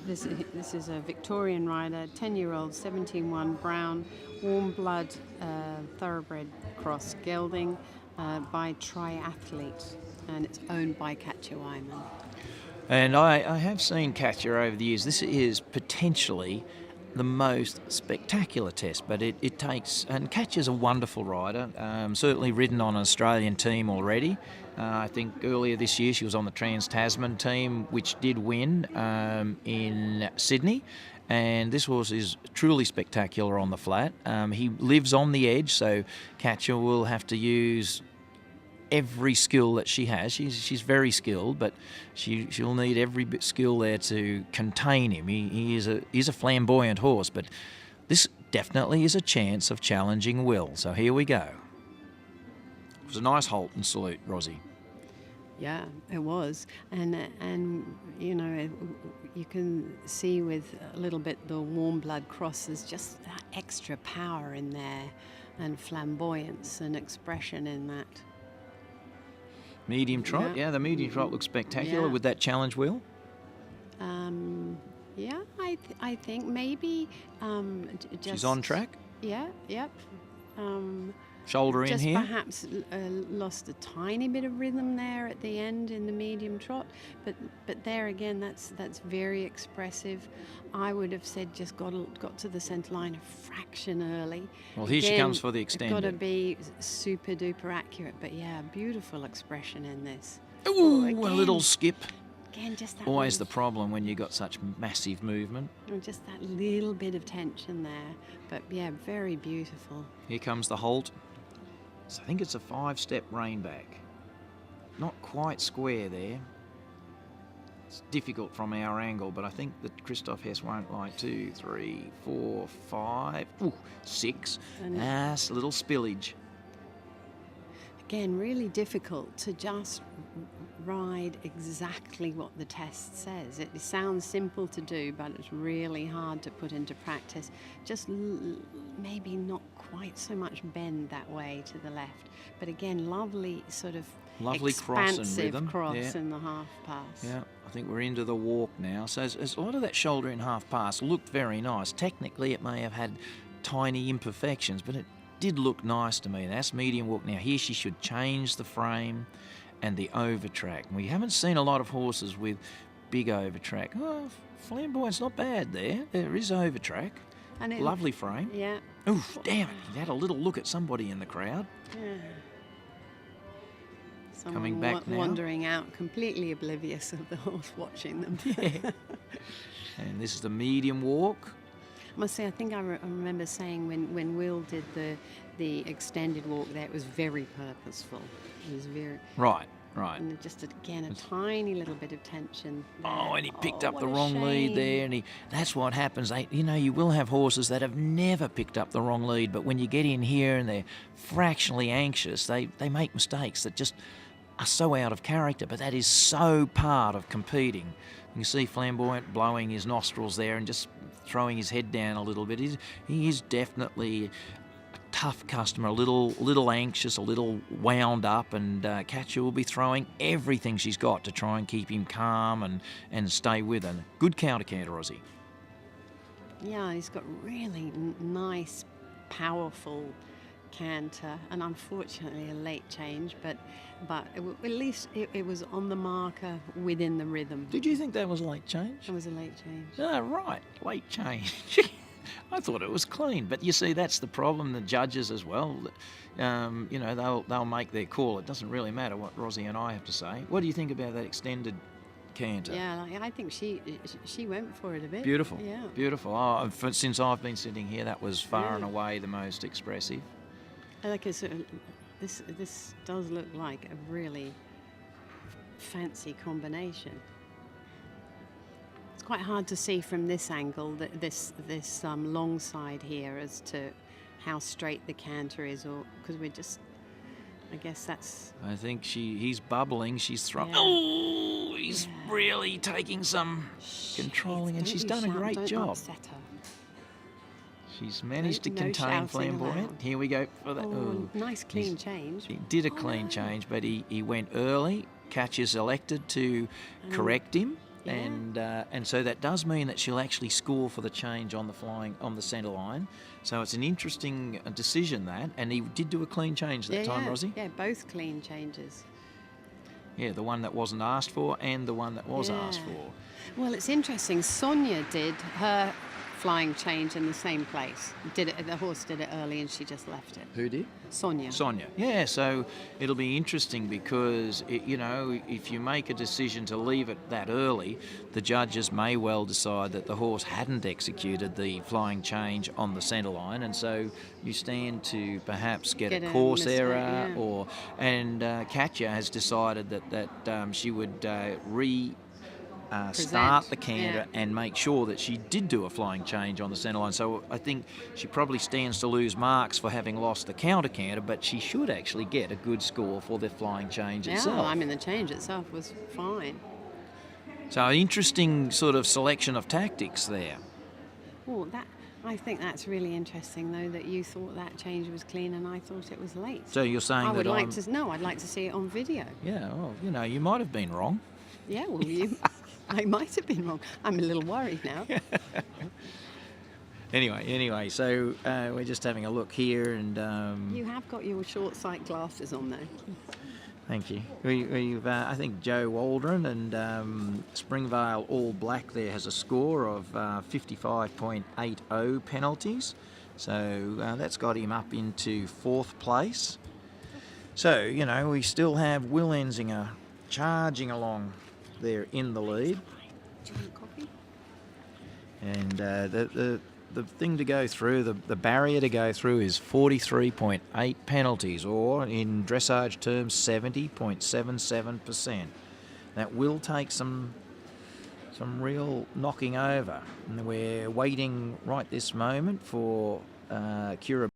This is a Victorian rider, 10-year-old, 17-1 brown, warm blood, thoroughbred cross gelding by Triathlete, and it's owned by Katja Weimann. And I have seen Katja over the years. This is potentially the most spectacular test, but it takes, and Katja's a wonderful rider, certainly ridden on an Australian team already. I think earlier this year she was on the Trans-Tasman team, which did win in Sydney, and this horse is truly spectacular on the flat. He lives on the edge, so Katja will have to use every skill that she has. She's very skilled, but she'll need every bit skill there to contain him. He is a flamboyant horse, but this definitely is a chance of challenging Will. So here we go. It was a nice halt and salute, Rosie. Yeah, it was, and you know, you can see with a little bit the warm blood cross, there's just that extra power in there, and flamboyance and expression in that. Medium trot, yeah, the medium trot looks spectacular with that challenge, Will. Yeah, I think maybe just... She's on track? Yeah, yep. Shoulder in here? Just perhaps lost a tiny bit of rhythm there at the end in the medium trot, but there again, that's very expressive. I would have said just got to the centre line a fraction early. Well, here she comes for the extended. Got to be super duper accurate, but yeah, beautiful expression in this. Ooh, a little skip. Again, just that always the problem when you got such massive movement. Just that little bit of tension there, but yeah, very beautiful. Here comes the halt. So I think it's a 5-step rein-back. Not quite square there. It's difficult from our angle, but I think that Christoph Hess won't like 2, 3, 4, 5, 6. That's a little spillage. Again, really difficult to just ride exactly what the test says. It sounds simple to do, but it's really hard to put into practice. Just maybe not quite so much bend that way to the left, but again, lovely sort of expansive cross in the half pass. Yeah, I think we're into the walk now. So as a lot of that shoulder in half pass looked very nice. Technically, it may have had tiny imperfections, but it did look nice to me. That's medium walk. Now here she should change the frame and the overtrack. We haven't seen a lot of horses with big overtrack. Oh, Flamboyant's not bad there. There is overtrack. And lovely frame. Yeah. Oof, damn it. He had a little look at somebody in the crowd. Yeah. Someone coming back now. Wandering out, completely oblivious of the horse watching them. Yeah. And this is the medium walk. I must say, I think I remember saying when Will did the extended walk there, it was very purposeful. It was very... Right. And just, again, a tiny little bit of tension there. Oh, and he picked up the wrong lead there, and that's what happens. You will have horses that have never picked up the wrong lead, but when you get in here and they're fractionally anxious, they make mistakes that just are so out of character, but that is so part of competing. You can see Flamboyant blowing his nostrils there and just throwing his head down a little bit. He is definitely a tough customer, a little anxious, a little wound up, and Katja will be throwing everything she's got to try and keep him calm and stay with her. Good counter, Aussie. Yeah, he's got really nice, powerful canter, and unfortunately a late change, but at least it was on the marker within the rhythm. Did you think that was a late change? It was a late change. Oh, right, late change. I thought it was clean, but you see, that's the problem. The judges as well, they'll make their call. It doesn't really matter what Rosie and I have to say. What do you think about that extended canter? Yeah, I think she went for it a bit. Beautiful. Yeah. Beautiful. Oh, since I've been sitting here, that was far and away the most expressive. Like this does look like a really fancy combination. It's quite hard to see from this angle, that this long side here, as to how straight the canter is, or because we're just, I guess that's... I think he's bubbling, she's throwing... Yeah. Oh, he's really taking some controlling, and she's done a great job. Upset her. She's managed to contain Flamboyant. Here we go for that. Oh, nice clean change. He did a clean change, but he went early. Katja's elected to correct him, Yeah. And so that does mean that she'll actually score for the change on the centre line. So it's an interesting decision that, and he did do a clean change that time, Rosie. Yeah, both clean changes. Yeah, the one that wasn't asked for and the one that was asked for. Well, it's interesting. Sonia did her flying change in the same place. The horse did it early and she just left it. Who did? Sonia. Yeah, so it'll be interesting because, if you make a decision to leave it that early, the judges may well decide that the horse hadn't executed the flying change on the centre line, and so you stand to perhaps get a course mistake, error, yeah. and Katja has decided that she would start the canter and make sure that she did do a flying change on the centre line. So I think she probably stands to lose marks for having lost the counter canter, but she should actually get a good score for the flying change itself. Yeah, I mean, the change itself was fine. So an interesting sort of selection of tactics there. Oh, I think that's really interesting, though, that you thought that change was clean and I thought it was late. So you're saying I'd like to see it on video. Yeah, well, you might have been wrong. Yeah, well, I might have been wrong. I'm a little worried now. Anyway, so we're just having a look here, and You have got your short sight glasses on there. thank you. We've I think Joe Waldron and Springvale All Black there has a score of 55.80 penalties, so that's got him up into 4th place. So we still have Will Enzinger charging along there in the lead. Do you want coffee? And the thing to go through, the barrier to go through is 43.8 penalties, or in dressage terms, 70.77%. That will take some real knocking over. And we're waiting right this moment for Kira